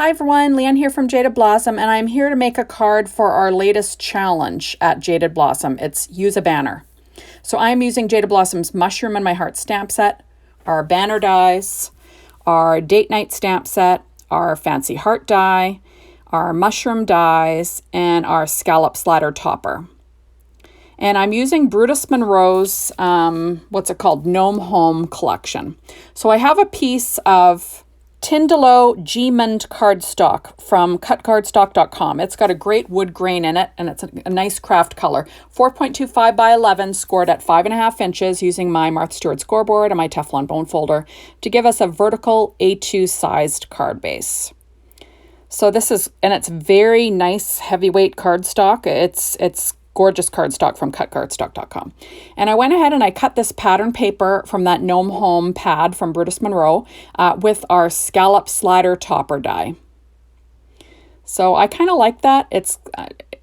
Hi everyone, Leanne here from Jaded Blossom, and I'm here to make a card for our latest challenge at Jaded Blossom. It's Use a Banner. So I'm using Jaded Blossom's Mushroom and My Heart stamp set, our banner dies, our date night stamp set, our fancy heart die, our mushroom dies, and our Scallop Slider Topper. And I'm using Brutus Monroe's, Gnome Home collection. So I have a piece of Tyndalo Gemond cardstock from cutcardstock.com. It's got a great wood grain in it, and it's a nice craft color. 4.25 by 11, scored at 5.5 inches using my Martha Stewart scoreboard and my Teflon bone folder to give us a vertical A2 sized card base. So this is, and it's very nice heavyweight cardstock. It's gorgeous cardstock from cutcardstock.com. And I went ahead and I cut this pattern paper from that Gnome Home pad from Brutus Monroe with our Scallop Slider Topper die. So I kind of like that. It's,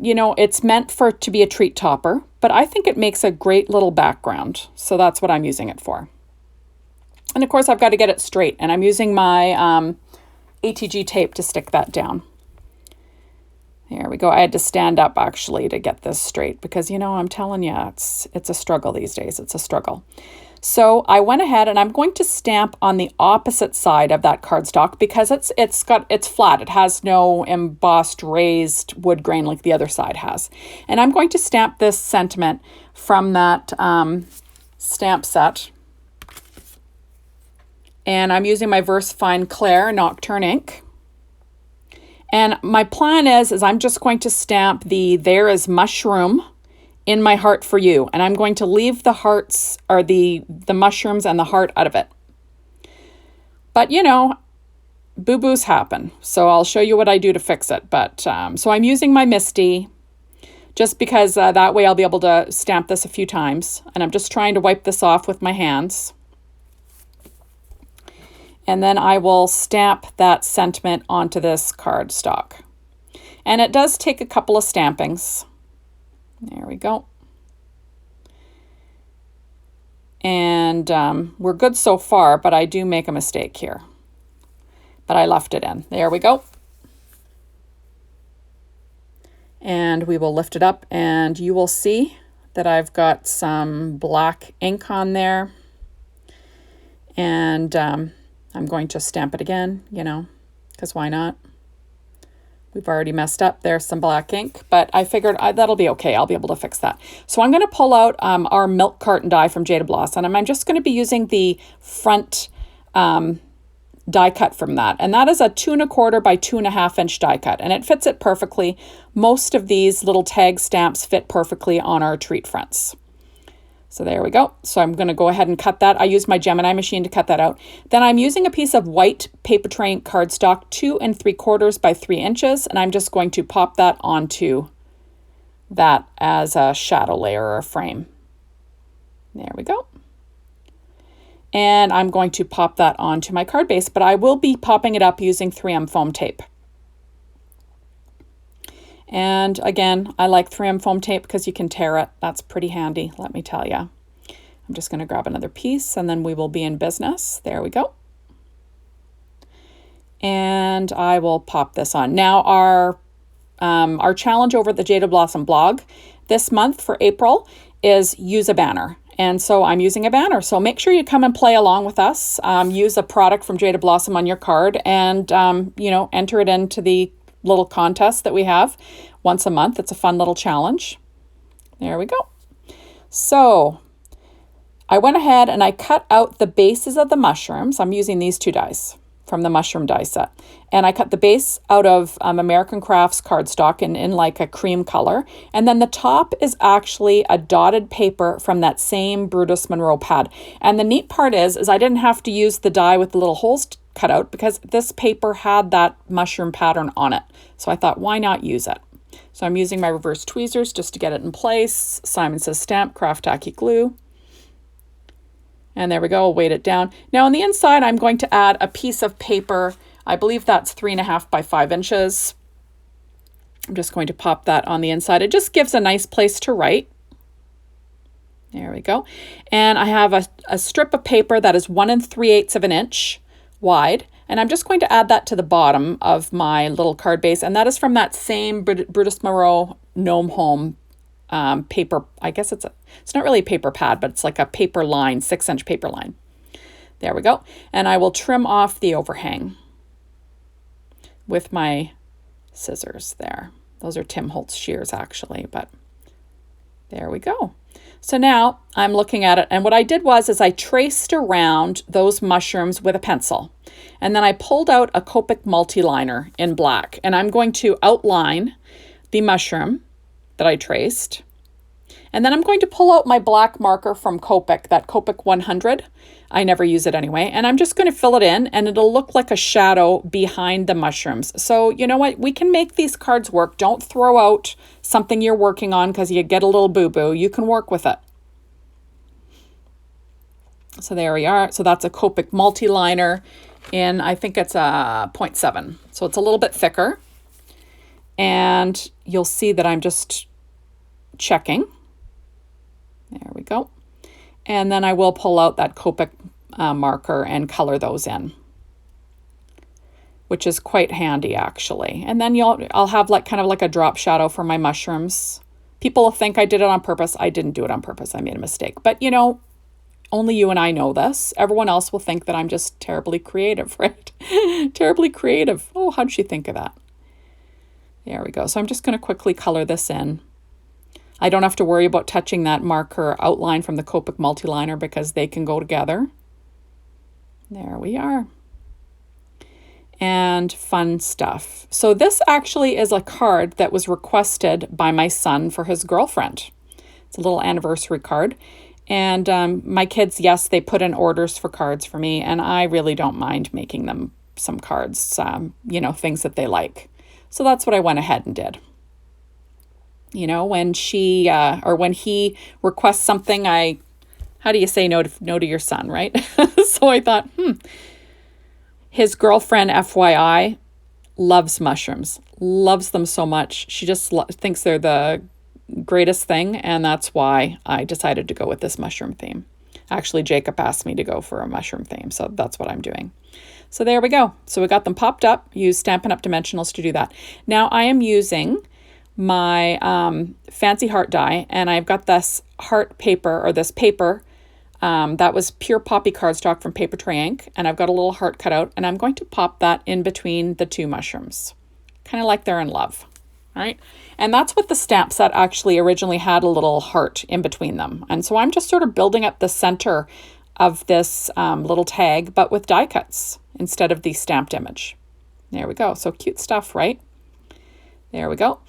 it's meant for it to be a treat topper, but I think it makes a great little background. So that's what I'm using it for. And of course I've got to get it straight, and I'm using my ATG tape to stick that down. There we go. I had to stand up actually to get this straight because, I'm telling you, it's a struggle these days. It's a struggle. So I went ahead and I'm going to stamp on the opposite side of that cardstock because it's flat. It has no embossed raised wood grain like the other side has. And I'm going to stamp this sentiment from that stamp set. And I'm using my Versafine Claire Nocturne ink. And my plan is I'm just going to stamp the "There is mushroom in my heart for you." And I'm going to leave the hearts or the mushrooms and the heart out of it. But, boo-boos happen. So I'll show you what I do to fix it. But so I'm using my Misty just because that way I'll be able to stamp this a few times. And I'm just trying to wipe this off with my hands. And then I will stamp that sentiment onto this cardstock. And it does take a couple of stampings. There we go. And we're good so far, but I do make a mistake here. But I left it in. There we go. And we will lift it up, and you will see that I've got some black ink on there. And I'm going to stamp it again, because why not? We've already messed up. There's some black ink, but I figured that'll be okay. I'll be able to fix that. So I'm going to pull out our Milk Carton die from Jaded Blossom, and I'm just going to be using the front die cut from that. And that is a 2 1/4 by 2.5 inch die cut, and it fits it perfectly. Most of these little tag stamps fit perfectly on our treat fronts. So there we go. So I'm going to go ahead and cut that. I use my Gemini machine to cut that out. Then I'm using a piece of white paper tray cardstock, 2 3/4 by 3 inches, and I'm just going to pop that onto that as a shadow layer or a frame. There we go. And I'm going to pop that onto my card base, but I will be popping it up using 3M foam tape. And again, I like 3M foam tape because you can tear it. That's pretty handy, let me tell you. I'm just going to grab another piece and then we will be in business. There we go. And I will pop this on. Now our challenge over at the Jaded Blossom blog this month for April is use a banner. And so I'm using a banner. So make sure you come and play along with us. Use a product from Jaded Blossom on your card and, enter it into the little contest that we have once a month. It's a fun little challenge. There we go. So I went ahead and I cut out the bases of the mushrooms. I'm using these 2 dies from the mushroom die set. And I cut the base out of American Crafts cardstock in like a cream color. And then the top is actually a dotted paper from that same Brutus Monroe pad. And the neat part is I didn't have to use the die with the little holes cut out because this paper had that mushroom pattern on it. So I thought, why not use it? So I'm using my reverse tweezers just to get it in place. Simon Says Stamp, Craft Tacky Glue. And there we go, I'll weight it down. Now on the inside, I'm going to add a piece of paper. I believe that's 3.5 by 5 inches. I'm just going to pop that on the inside. It just gives a nice place to write. There we go. And I have a strip of paper that is 1 3/8 of an inch wide, And I'm just going to add that to the bottom of my little card base. And that is from that same Brutus Moreau Gnome Home paper. I guess it's not really a paper pad, but it's like a paper line, 6-inch paper line. There we go. And I will trim off the overhang with my scissors there. Those are Tim Holtz shears actually, but there we go. So now I'm looking at it, and what I did was I traced around those mushrooms with a pencil, and then I pulled out a Copic multi-liner in black, and I'm going to outline the mushroom that I traced, and then I'm going to pull out my black marker from Copic, that Copic 100. I never use it anyway, and I'm just going to fill it in, and it'll look like a shadow behind the mushrooms. So you know what? We can make these cards work. Don't throw out something you're working on because you get a little boo-boo. You can work with it. So there we are. So that's a Copic multi-liner in, I think it's a 0.7. So it's a little bit thicker. And you'll see that I'm just checking. There we go. And then I will pull out that Copic marker and color those in, which is quite handy actually. And then I'll have like kind of like a drop shadow for my mushrooms. People will think I did it on purpose. I didn't do it on purpose. I made a mistake. But you know, only you and I know this. Everyone else will think that I'm just terribly creative, right? Terribly creative. Oh, how'd she think of that? There we go. So I'm just going to quickly color this in. I don't have to worry about touching that marker outline from the Copic multi-liner because they can go together. There we are. And fun stuff. So this actually is a card that was requested by my son for his girlfriend. It's a little anniversary card. And my kids, yes, they put in orders for cards for me, and I really don't mind making them some cards, you know, things that they like. So that's what I went ahead and did. You know, when she or when he requests something, how do you say no to your son, right? So I thought, his girlfriend, FYI, loves mushrooms, loves them so much. She just thinks they're the greatest thing, and that's why I decided to go with this mushroom theme. Actually, Jacob asked me to go for a mushroom theme, so that's what I'm doing. So there we go. So we got them popped up. Use Stampin' Up! Dimensionals to do that. Now I am using my Fancy Heart die, and I've got this heart paper, or this paper that was pure poppy cardstock from Paper Tray Ink, and I've got a little heart cut out, and I'm going to pop that in between the two mushrooms, kind of like they're in love, right? And that's what the stamp set actually originally had, a little heart in between them. And so I'm just sort of building up the center of this little tag, but with die cuts instead of the stamped image. There we go. So cute stuff, right? There we go.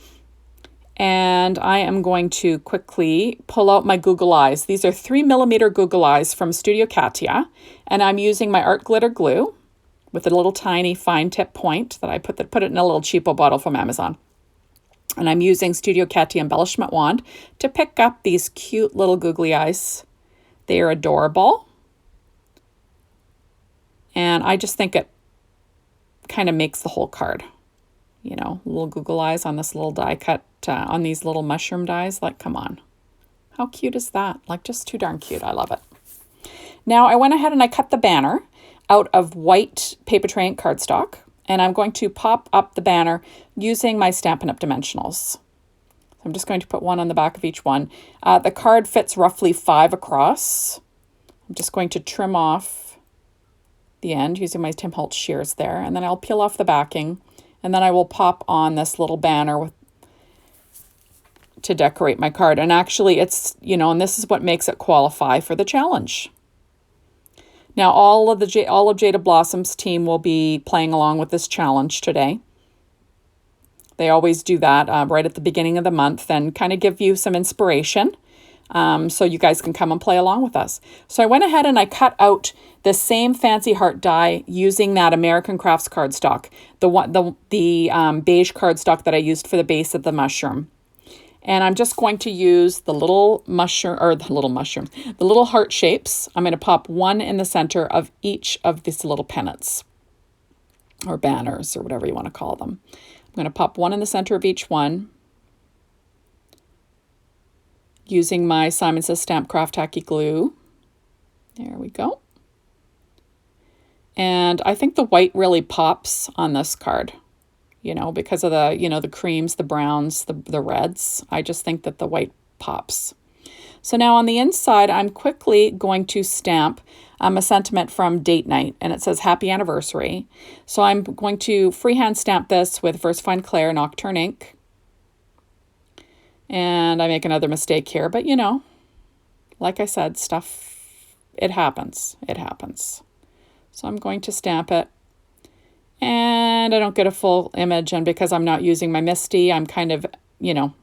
And I am going to quickly pull out my Google Eyes. These are 3mm Google Eyes from Studio Katia. And I'm using my Art Glitter glue with a little tiny fine tip point that I put it in a little cheapo bottle from Amazon. And I'm using Studio Katia embellishment wand to pick up these cute little googly eyes. They are adorable. And I just think it kind of makes the whole card. You know, little Google eyes on this little die cut, on these little mushroom dies. Like, come on. How cute is that? Like, just too darn cute. I love it. Now, I went ahead and I cut the banner out of white Paper Tray Ink cardstock. And I'm going to pop up the banner using my Stampin' Up! Dimensionals. So I'm just going to put one on the back of each one. The card fits roughly 5 across. I'm just going to trim off the end using my Tim Holtz shears there. And then I'll peel off the backing. And then I will pop on this little banner to decorate my card. And actually it's, you know, and this is what makes it qualify for the challenge. Now, all of Jaded Blossom's team will be playing along with this challenge today. They always do that right at the beginning of the month and kind of give you some inspiration so you guys can come and play along with us. So I went ahead and I cut out the same Fancy Heart die using that American Crafts cardstock, the beige cardstock that I used for the base of the mushroom. And I'm just going to use the little heart shapes. I'm going to pop one in the center of each of these little pennants or banners or whatever you want to call them. I'm going to pop one in the center of each one using my Simon Says Stamp Craft Tacky glue. There we go. And I think the white really pops on this card, you know, because of the, you know, the creams, the browns, the reds. I just think that the white pops. So now on the inside, I'm quickly going to stamp a sentiment from date night, and it says happy anniversary. So I'm going to freehand stamp this with VersaFine Clair Nocturne ink. And I make another mistake here, but you know, like I said, stuff, it happens. It happens. So I'm going to stamp it. And I don't get a full image, and because I'm not using my Misty, I'm kind of, you know,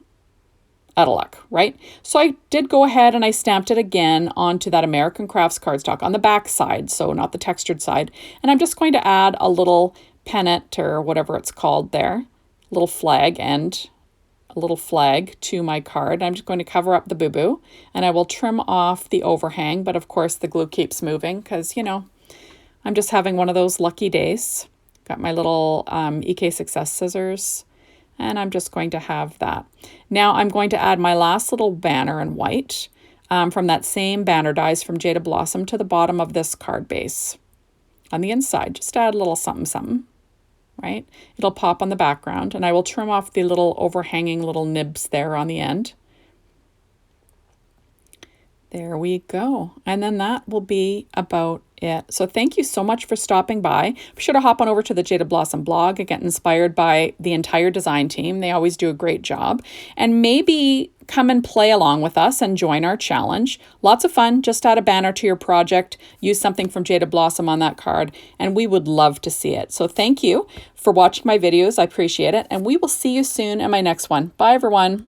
out of luck, right? So I did go ahead and I stamped it again onto that American Crafts cardstock on the back side, so not the textured side. And I'm just going to add a little pennant or whatever it's called there, little flag and a little flag to my card. I'm just going to cover up the boo-boo, and I will trim off the overhang, but of course the glue keeps moving because, you know, I'm just having one of those lucky days. Got my little EK Success scissors, and I'm just going to have that. Now I'm going to add my last little banner in white from that same banner dies from Jaded Blossom to the bottom of this card base. On the inside, just add a little something something, right? It'll pop on the background, and I will trim off the little overhanging little nibs there on the end. There we go. And then that will be about it. So thank you so much for stopping by. Be sure to hop on over to the Jaded Blossom blog and get inspired by the entire design team. They always do a great job. And maybe come and play along with us and join our challenge. Lots of fun. Just add a banner to your project. Use something from Jaded Blossom on that card, and we would love to see it. So thank you for watching my videos. I appreciate it. And we will see you soon in my next one. Bye, everyone.